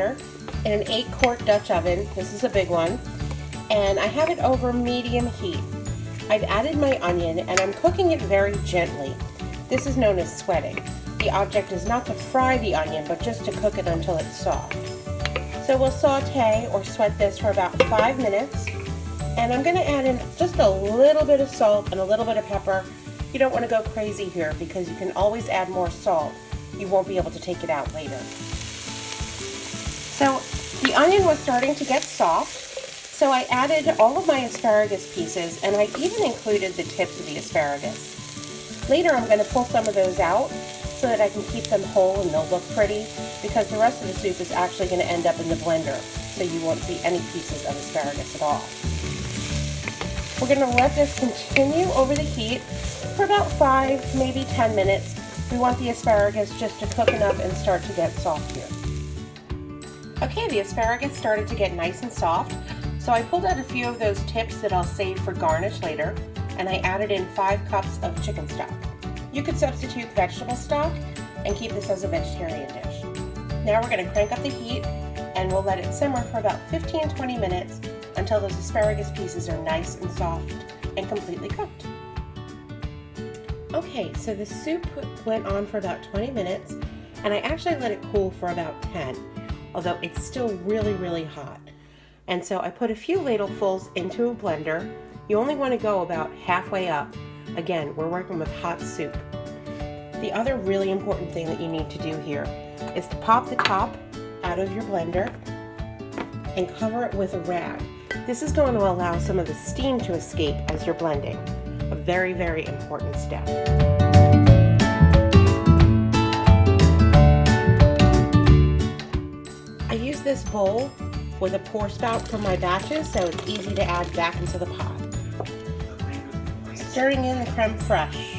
blender in an 8-quart Dutch oven. This is a big one. And I have it over medium heat. I've added my onion and I'm cooking it very gently. This is known as sweating. The object is not to fry the onion, but just to cook it until it's soft. So we'll saute or sweat this for about 5 minutes. And I'm gonna add in just a little bit of salt and a little bit of pepper. You don't wanna go crazy here because you can always add more salt. You won't be able to take it out later. So the onion was starting to get soft. So I added all of my asparagus pieces, and I even included the tips of the asparagus. Later I'm going to pull some of those out so that I can keep them whole and they'll look pretty, because the rest of the soup is actually going to end up in the blender, so you won't see any pieces of asparagus at all. We're going to let this continue over the heat for about 5, maybe 10 minutes. We want the asparagus just to cook enough and start to get soft here. Okay, the asparagus started to get nice and soft. So I pulled out a few of those tips that I'll save for garnish later, and I added in 5 cups of chicken stock. You could substitute vegetable stock and keep this as a vegetarian dish. Now we're going to crank up the heat and we'll let it simmer for about 15-20 minutes until those asparagus pieces are nice and soft and completely cooked. Okay, so the soup went on for about 20 minutes and I actually let it cool for about 10, although it's still really, really hot. And so I put a few ladlefuls into a blender. You only want to go about halfway up. Again, we're working with hot soup. The other really important thing that you need to do here is to pop the top out of your blender and cover it with a rag. This is going to allow some of the steam to escape as you're blending. A very, very important step. I use this bowl with a pour spout for my batches, so it's easy to add back into the pot. Stirring in the creme fraiche.